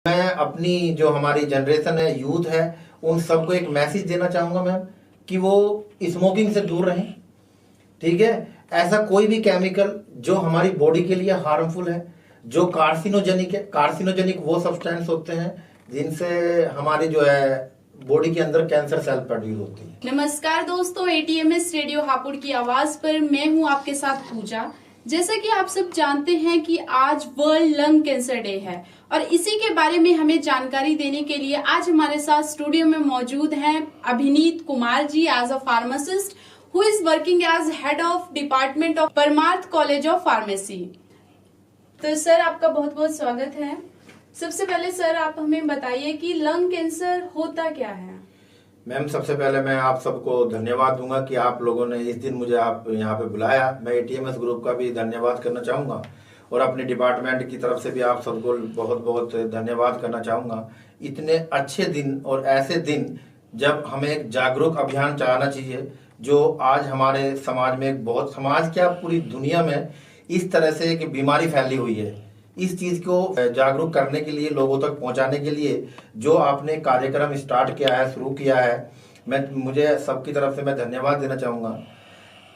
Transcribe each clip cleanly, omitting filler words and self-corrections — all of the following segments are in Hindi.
मैं अपनी जो हमारी जनरेशन है, यूथ है, उन सबको एक मैसेज देना चाहूंगा मैम कि वो स्मोकिंग से दूर रहें। ठीक है, ऐसा कोई भी केमिकल जो हमारी बॉडी के लिए हार्मफुल है, जो कार्सिनोजेनिक है, कार्सिनोजेनिक वो सब्सटेंस होते हैं जिनसे हमारी जो है बॉडी के अंदर कैंसर सेल प्रोड्यूस होती है। नमस्कार दोस्तों, एटीएमएस रेडियो हापुड़ की आवाज पर मैं हूं आपके साथ पूजा। जैसा कि आप सब जानते हैं कि आज वर्ल्ड लंग कैंसर डे है और इसी के बारे में हमें जानकारी देने के लिए आज हमारे साथ स्टूडियो में मौजूद हैं Abhineet Kumar ji, as a pharmacist who is working as head of department of Parmarth college of pharmacy. तो सर, आपका बहुत बहुत स्वागत है। सबसे पहले सर, आप हमें बताइए कि लंग कैंसर होता क्या है। मैम, सबसे पहले मैं आप सबको धन्यवाद दूंगा कि आप लोगों ने इस दिन मुझे आप यहाँ पे बुलाया। मैं एटीएमएस ग्रुप का भी धन्यवाद करना चाहूँगा और अपने डिपार्टमेंट की तरफ से भी आप सबको बहुत बहुत धन्यवाद करना चाहूँगा। इतने अच्छे दिन और ऐसे दिन जब हमें एक जागरूक अभियान चलाना चाहिए, जो आज हमारे समाज में एक बहुत, समाज क्या पूरी दुनिया में इस तरह से एक बीमारी फैली हुई है। इस चीज को जागरूक करने के लिए, लोगों तक पहुंचाने के लिए जो आपने कार्यक्रम स्टार्ट किया है, शुरू किया है, मुझे सबकी तरफ से मैं धन्यवाद देना चाहूंगा।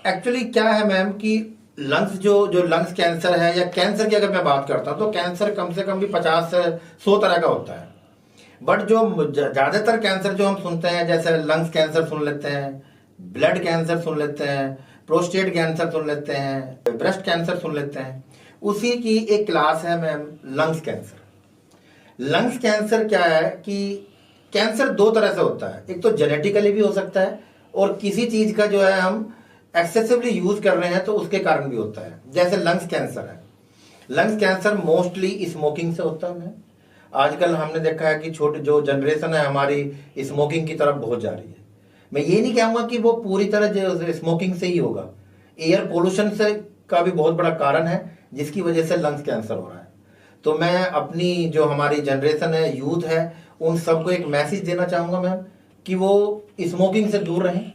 एक्चुअली क्या है मैम कि लंग्स जो लंग्स कैंसर है, या कैंसर की अगर मैं बात करता हूं तो कैंसर कम से कम भी 50 से 100 तरह का होता है। बट जो ज्यादातर कैंसर जो हम सुनते हैं, जैसे लंग्स कैंसर सुन लेते हैं, ब्लड कैंसर सुन लेते हैं, प्रोस्टेट कैंसर सुन लेते हैं, ब्रेस्ट कैंसर सुन लेते हैं, उसी की एक क्लास है ma'am lungs cancer. Lungs cancer क्या है कि कैंसर दो तरह से होता है। एक तो जेनेटिकली भी हो सकता है और किसी चीज का जो है हम एक्सेसिवली यूज कर रहे हैं तो उसके कारण भी होता है। जैसे लंग्स कैंसर है, लंग्स कैंसर मोस्टली स्मोकिंग से होता है। आजकल हमने देखा है कि छोटे जो जनरेशन है हमारी स्मोकिंग की तरफ बहुत जा रही है। मैं ये नहीं कहूंगा कि वो पूरी तरह जो स्मोकिंग से ही होगा, एयर पोल्यूशन से का भी बहुत बड़ा कारण है जिसकी वजह से लंग्स कैंसर हो रहा है। तो मैं अपनी जो हमारी जनरेशन है, यूथ है, उन सबको एक मैसेज देना चाहूंगा मैम कि वो स्मोकिंग से दूर रहें।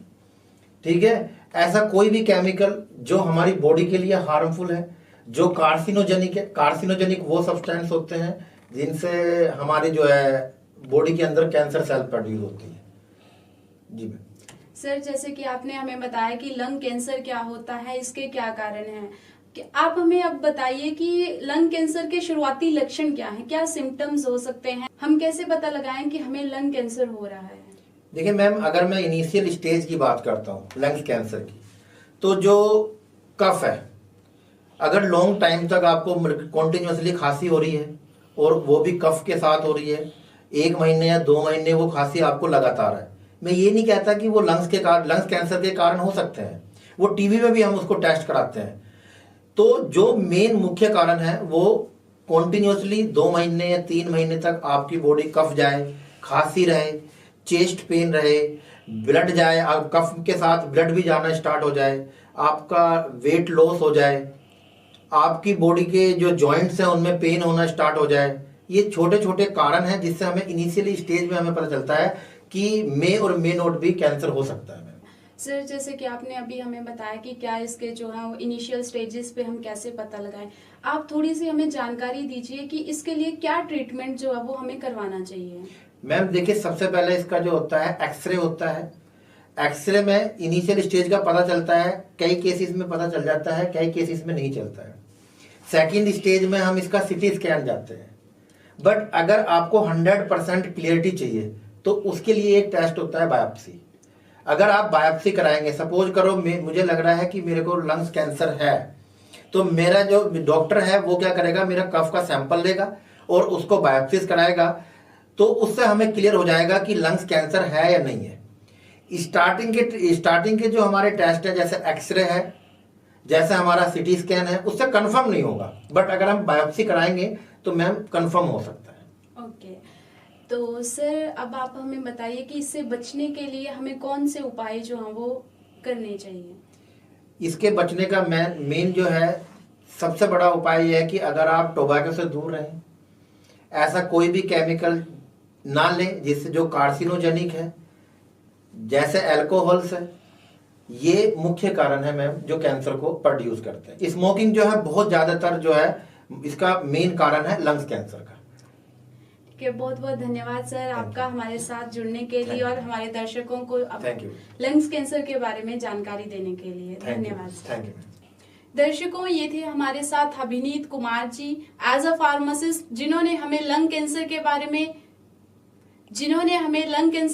ठीक है, ऐसा कोई भी केमिकल जो हमारी बॉडी के लिए हार्मफुल है, जो कार्सिनोजेनिक है, कार्सिनोजेनिक वो सब्सटेंस होते हैं जिनसे हमारी जो है बॉडी के अंदर कैंसर सेल प्रोड्यूस होती है। जी मैम। सर, जैसे कि आपने हमें बताया कि लंग कैंसर क्या होता है, इसके क्या कारण हैं, कि आप हमें अब बताइए कि लंग कैंसर के शुरुआती लक्षण क्या हैं, क्या सिम्टम्स हो सकते हैं, हम कैसे पता लगाएं कि हमें लंग कैंसर हो रहा है। देखिए मैम, अगर मैं इनिशियल स्टेज की बात करता हूँ लंग्स कैंसर की, तो जो कफ है, अगर लॉन्ग टाइम तक आपको कॉन्टिन्यूसली खांसी हो रही है और वो भी कफ के साथ हो रही है, 1 महीने या 2 महीने वो खांसी आपको लगातार है, मैं ये नहीं कहता कि वो लंग्स कैंसर के कारण हो सकते हैं। वो टीवी में भी हम उसको टेस्ट कराते हैं। तो जो मेन मुख्य कारण है वो कॉन्टिन्यूसली 2 महीने या 3 महीने तक आपकी बॉडी कफ जाए, खांसी रहे, चेस्ट पेन रहे, ब्लड जाए, कफ के साथ ब्लड भी जाना स्टार्ट हो जाए, आपका वेट लॉस हो जाए, आपकी बॉडी के जो जॉइंट्स हैं उनमें पेन होना स्टार्ट हो जाए। ये छोटे छोटे कारण हैं जिससे हमें इनिशियली स्टेज में हमें पता चलता है कि मे और मे नॉट भी कैंसर हो सकता है। सर, जैसे कि आपने अभी हमें बताया कि क्या इसके जो है इनिशियल स्टेजेस पे हम कैसे पता लगाएं, आप थोड़ी सी हमें जानकारी दीजिए कि इसके लिए क्या ट्रीटमेंट जो है वो हमें करवाना चाहिए। मैम देखिए, सबसे पहले इसका जो होता है एक्सरे होता है। एक्सरे में इनिशियल स्टेज का पता चलता है, कई केसेस में पता चल जाता है, कई केसेस में नहीं चलता है। सेकेंड स्टेज में हम इसका सिटी स्कैन जाते हैं। बट अगर आपको 100% क्लियरिटी चाहिए तो उसके लिए एक टेस्ट होता है बायोप्सी। अगर आप बायोप्सी कराएंगे, सपोज करो मुझे लग रहा है कि मेरे को लंग्स कैंसर है, तो मेरा जो डॉक्टर है वो क्या करेगा, मेरा कफ का सैंपल लेगा और उसको बायोप्सी कराएगा, तो उससे हमें क्लियर हो जाएगा कि लंग्स कैंसर है या नहीं है। स्टार्टिंग के जो हमारे टेस्ट है, जैसे एक्सरे है, जैसे हमारा सिटी स्कैन है, उससे कंफर्म नहीं होगा। बट अगर हम बायोप्सी कराएंगे तो मैम कंफर्म हो सकता है। ओके, तो सर अब आप हमें बताइए कि इससे बचने के लिए हमें कौन से उपाय जो हैं वो करने चाहिए। इसके बचने का मेन जो है सबसे बड़ा उपाय यह है कि अगर आप टोबैको से दूर रहें, ऐसा कोई भी केमिकल ना लें जिससे जो कार्सिनोजेनिक है, जैसे अल्कोहल से, ये मुख्य कारण है मैम जो कैंसर को प्रोड्यूस करते हैं। स्मोकिंग जो है बहुत ज्यादातर जो है इसका मेन कारण है लंग्स कैंसर का। के बहुत बहुत धन्यवाद सर आपका हमारे साथ जुड़ने के लिए और हमारे दर्शकों को लंग्स कैंसर के बारे में जानकारी देने के लिए धन्यवाद सर। Thank you. दर्शकों, ये थे हमारे साथ अभिनीत Kumar ji as a pharmacist, जिन्होंने हमें लंग कैंसर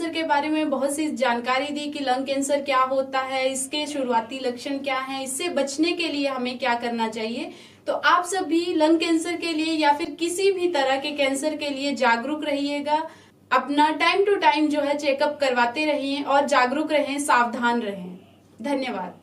के बारे में बहुत सी जानकारी दी कि लंग कैंसर क्या होता है, इसके शुरुआती लक्षण क्या हैं, इससे बचने के लिए हमें क्या करना चाहिए। तो आप सभी लंग कैंसर के लिए या फिर किसी भी तरह के कैंसर के लिए जागरूक रहिएगा, अपना टाइम टू टाइम जो है चेकअप करवाते रहिए और जागरूक रहें, सावधान रहें। धन्यवाद।